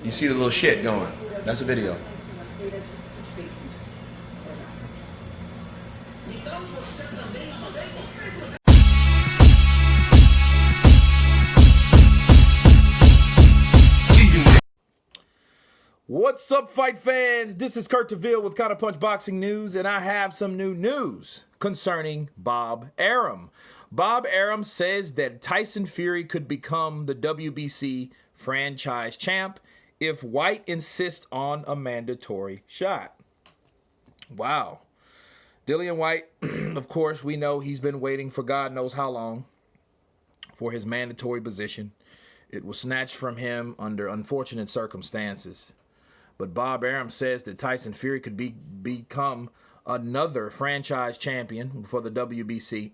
You see the little shit going. That's a video. What's up, fight fans? This is Kurt DeVille with Counterpunch Boxing News, and I have some new news concerning Bob Arum. Bob Arum says that Tyson Fury could become the WBC franchise champ if Whyte insists on a mandatory shot. Wow. Dillian Whyte, of course, we know he's been waiting for God knows how long for his mandatory position. It was snatched from him under unfortunate circumstances. But Bob Arum says that Tyson Fury could become another franchise champion for the WBC.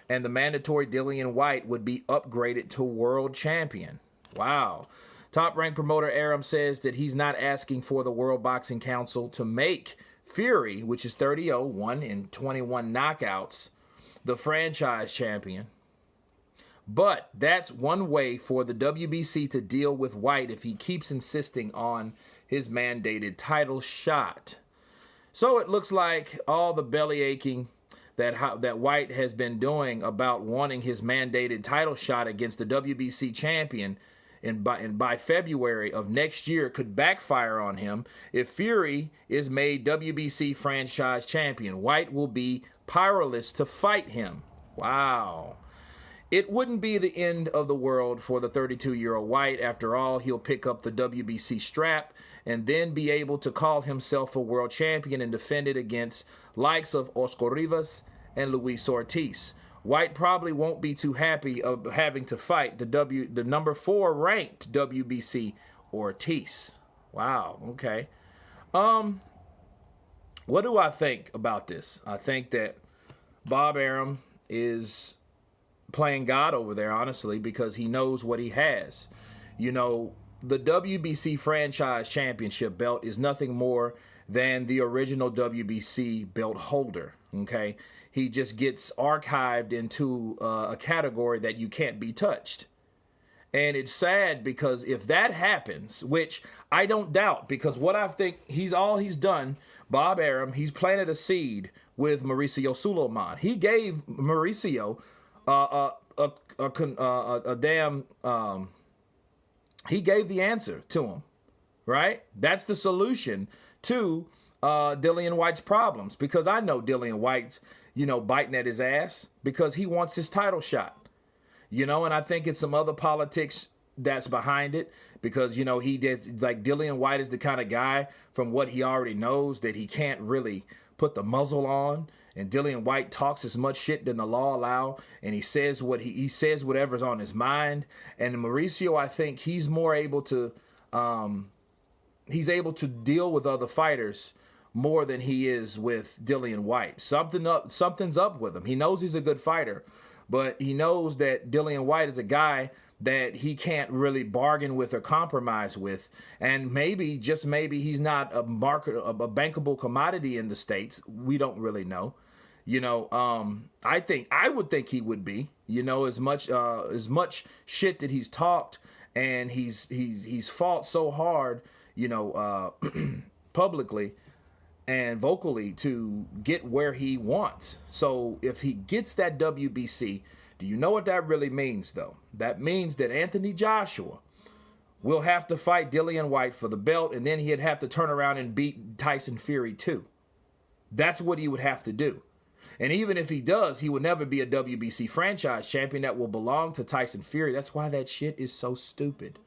And the mandatory Dillian Whyte would be upgraded to world champion. Wow. Top-ranked promoter Arum says that he's not asking for the World Boxing Council to make Fury, which is 30-0, 1 in 21 knockouts, the franchise champion. But that's one way for the WBC to deal with Whyte if he keeps insisting on his mandated title shot. So it looks like all the belly aching that Whyte has been doing about wanting his mandated title shot against the WBC champion and by February of next year could backfire on him. If Fury is made WBC franchise champion, Whyte will be powerless to fight him. Wow. It wouldn't be the end of the world for the 32-year-old Whyte. After all, he'll pick up the WBC strap and then be able to call himself a world champion and defend it against likes of Oscar Rivas and Luis Ortiz. Whyte probably won't be too happy of having to fight the number 4 ranked WBC Ortiz. Wow, okay. What do I think about this? I think that Bob Arum is playing God over there, honestly, because he knows what he has. You know, the WBC franchise championship belt is nothing more than the original WBC belt holder, okay? He just gets archived into a category that you can't be touched. And it's sad because if that happens, which I don't doubt, because what I think he's done, Bob Arum, he's planted a seed with Mauricio Sulaiman. He gave Mauricio he gave the answer to him, right? That's the solution to Dillian Whyte's problems, because I know Dillian Whyte's, biting at his ass because he wants his title shot, and I think it's some other politics that's behind it, because, he did, like, Dillian Whyte is the kind of guy, from what he already knows, that he can't really put the muzzle on. And Dillian Whyte talks as much shit than the law allow, and he says what he says whatever's on his mind. And Mauricio, I think he's more able to deal with other fighters more than he is with Dillian Whyte. Something's up with him. He knows he's a good fighter, but he knows that Dillian Whyte is a guy that he can't really bargain with or compromise with. And maybe, just maybe, he's not a bankable commodity in the States. We don't really know. I would think he would be, as much shit that he's talked, and he's fought so hard, publicly and vocally to get where he wants. So if he gets that WBC, do you know what that really means, though? That means that Anthony Joshua will have to fight Dillian Whyte for the belt, and then he'd have to turn around and beat Tyson Fury too. That's what he would have to do. And even if he does, he would never be a WBC franchise champion that will belong to Tyson Fury. That's why that shit is so stupid.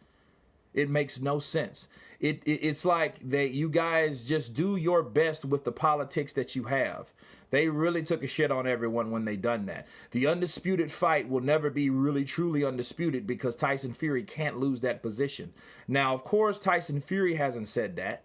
It makes no sense. It's like that you guys just do your best with the politics that you have. They really took a shit on everyone when they done that. The undisputed fight will never be really truly undisputed because Tyson Fury can't lose that position. Now, of course, Tyson Fury hasn't said that.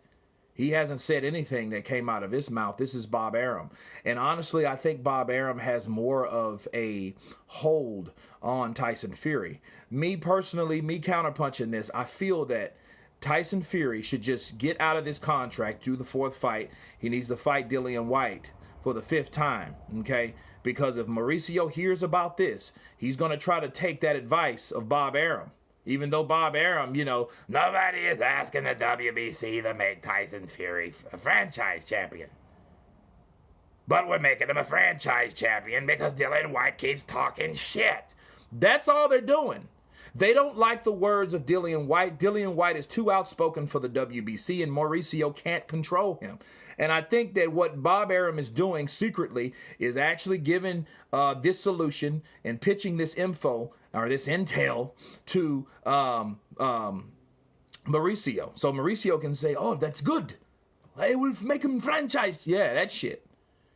He hasn't said anything that came out of his mouth. This is Bob Arum. And honestly, I think Bob Arum has more of a hold on Tyson Fury. Me personally, me counterpunching this, I feel that Tyson Fury should just get out of this contract, do the 4th fight. He needs to fight Dillian Whyte for the 5th time, okay? Because if Mauricio hears about this, he's going to try to take that advice of Bob Arum. Even though Bob Arum, nobody is asking the WBC to make Tyson Fury a franchise champion. But we're making him a franchise champion because Dillian Whyte keeps talking shit. That's all they're doing. They don't like the words of Dillian Whyte. Dillian Whyte is too outspoken for the WBC, and Mauricio can't control him. And I think that what Bob Arum is doing secretly is actually giving this solution and pitching this info or this intel to Mauricio. So Mauricio can say, oh, that's good. I will make him franchise. Yeah, that shit.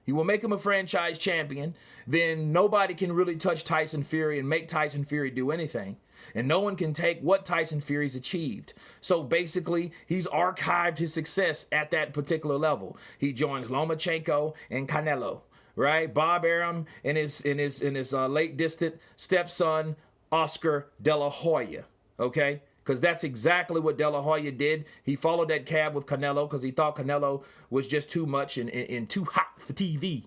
He will make him a franchise champion. Then nobody can really touch Tyson Fury and make Tyson Fury do anything. And no one can take what Tyson Fury's achieved. So basically, he's archived his success at that particular level. He joins Lomachenko and Canelo, right? Bob Arum and his late distant stepson, Oscar De La Hoya, okay? Because that's exactly what De La Hoya did. He followed that cab with Canelo because he thought Canelo was just too much and too hot for TV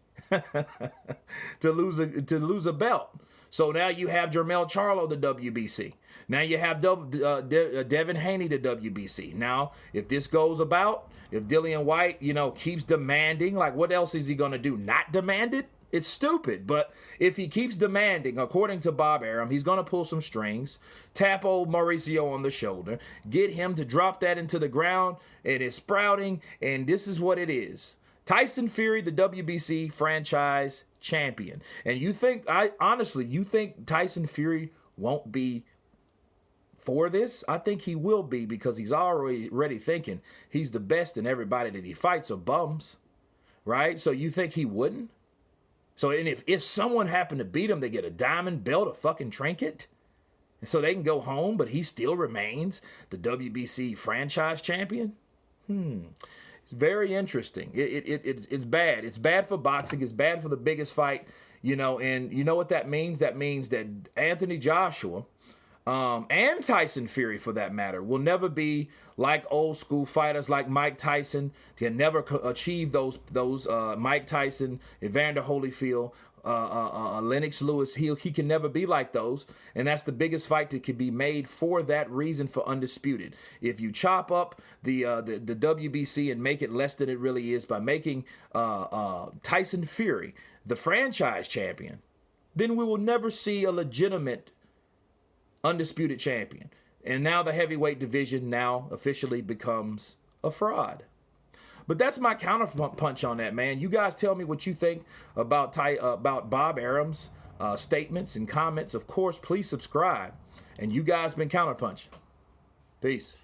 to lose a belt. So now you have Jermell Charlo, the WBC. Now you have Devin Haney, the WBC. Now, if this goes about, if Dillian Whyte, keeps demanding, like what else is he going to do? Not demand it? It's stupid. But if he keeps demanding, according to Bob Arum, he's going to pull some strings, tap old Mauricio on the shoulder, get him to drop that into the ground, and it's sprouting, and this is what it is. Tyson Fury, the WBC franchise champion. And you think Tyson Fury won't be for this? I think he will be, because he's already thinking he's the best and everybody that he fights are bums, right? So you think he wouldn't? So, and if someone happened to beat him, they get a diamond belt, a fucking trinket, and so they can go home, but he still remains the WBC franchise champion? It's very interesting. It's bad. It's bad for boxing. It's bad for the biggest fight, and you know what that means? That means that Anthony Joshua and Tyson Fury, for that matter, will never be like old school fighters like Mike Tyson. Can never achieve those Mike Tyson, Evander Holyfield, Lennox Lewis. He can never be like those, and that's the biggest fight that can be made for that reason, for Undisputed. If you chop up the WBC and make it less than it really is by making Tyson Fury the franchise champion, then we will never see a legitimate Undisputed champion. And now the heavyweight division now officially becomes a fraud. But that's my counterpunch on that, man. You guys tell me what you think about Bob Arum's statements and comments. Of course, please subscribe. And you guys been Counterpunch. Peace.